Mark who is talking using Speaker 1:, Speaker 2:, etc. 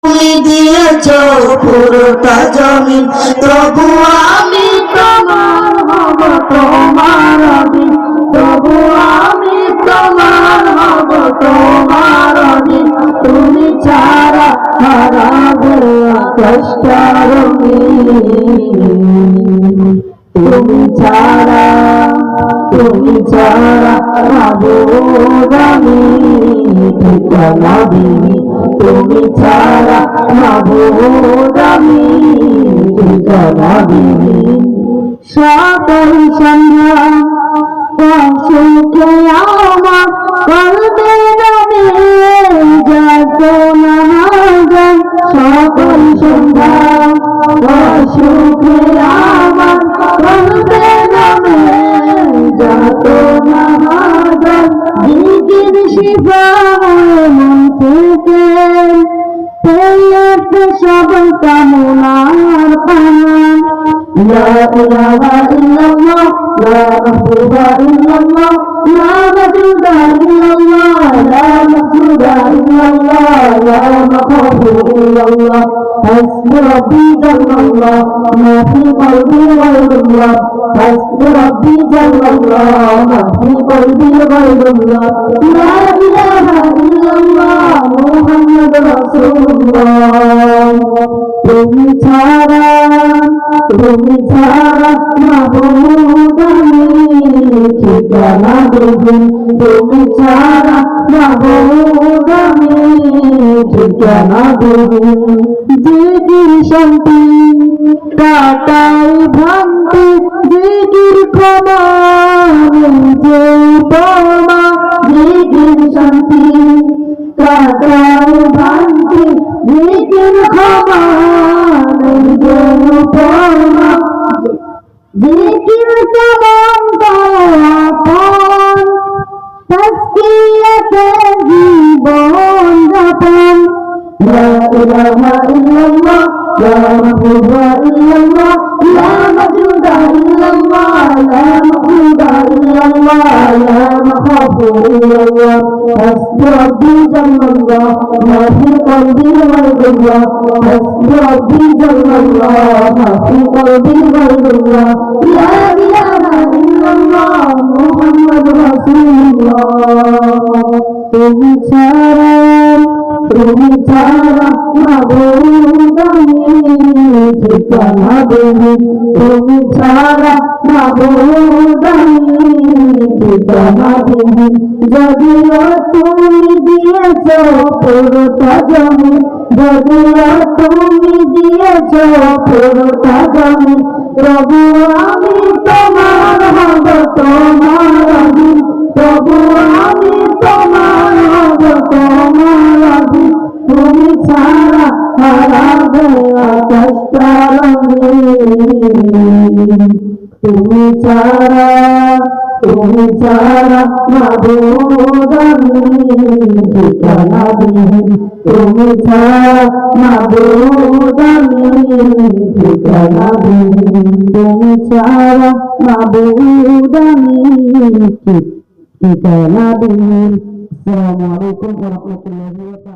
Speaker 1: তুমি দিয়েছ পুরোটা জমিন, তবু আমি তোমার হব, তোমার অধীন, তবু আমি তোমার হব, তোমার অধীন। তুমি ছাড়া হারাবে আকাশটা রঙিন, তুমি ছাড়া মাবুদ আমি ঠিকানা দিই, তুমি ছাড়া মাবুদ আমি ঠিকানা দিই। সকল সন্ধ্যা সুখে আমার কলবে নবী যাতনা যায়, সকল সন্ধ্যা সুখে আমার কলবে নবী যাতনা যায়। জিকির শিফা মন থেকে পেয়েছে সবাই কামনার পান। লা ইলাহা ইল্লাল্লাহ, লা মাহবুবা ইল্লাল্লাহ, লা মাবুদা ইল্লাল্লাহ, লা মাহবুবা ইল্লাল্লাহ, লা মাখাফু ইল্লাল্লাহ। হাসবি রাব্বি জাল্লাল্লাহ, মা ফি কলবি গায়রুল্লাহ। হাসবি রাব্বি জাল্লাল্লাহ, মা ফি কলবি গায়রুল্লাহ। লা ইলাহা ইল্লাল্লাহ, মুহাম্মাদুর রাসূলুল্লাহ। তুমি ছাড়া মাবুদ আমি ঠিকানা দিই, তুমি ছাড়া মাবুদ আমি ঠিকানা দিই। জিকির শান্তি কাটাই ভ্রান্তি, জিকির ক্ষমা যে পরমা। জিকির শান্তি কাটাই ভ্রান্তি, জিকির ক্ষমা যে পরমা। জিকির কেমন আপন, তাসকিয়াতে জীবন যাপন। লা ইলাহা ইল্লাল্লাহ, লা মাহবুবা ইল্লাল্লাহ, লা মাবুদা ইল্লাল্লাহ, লা মাহবুবা ইল্লাল্লাহ, লা মাখাফু ইল্লাল্লাহ। হাসবি রাব্বি জাল্লাল্লাহ, মা ফি কলবি গায়রুল্লাহ। হাসবি রাব্বি জাল্লাল্লাহ, মা ফি কলবি গায়রুল্লাহ। লা ইলাহা ইল্লাল্লাহ, মুহাম্মাদুর রাসূলুল্লাহ। তুমি ছাড়া মাবুদ আমি ঠিকানা দিই, তুমি ছাড়া মাবুদ আমি ঠিকানা দিই। যদিও তুমি দিয়েছ পুরোটা জমি, যদিও তুমি দিয়েছ পুরোটা জমি, প্রভু আমি তোমার হব, তোমার অধীন, প্রভু আমি তোমার হব, তোমার অধীন। তুমি ছাড়া হারাবে আকাশটা রঙিন, তুমি ছাড়া মাবুদ আমি ঠিকানা দিই, তুমি ছাড়া মাবুদ আমি ঠিকানা দিই, তুমি ছাড়া মাবুদ আমি ঠিকানা দিই। আসসালামু আলাইকুম ওয়া রাহমাতুল্লাহি ওয়া বারাকাতুহু।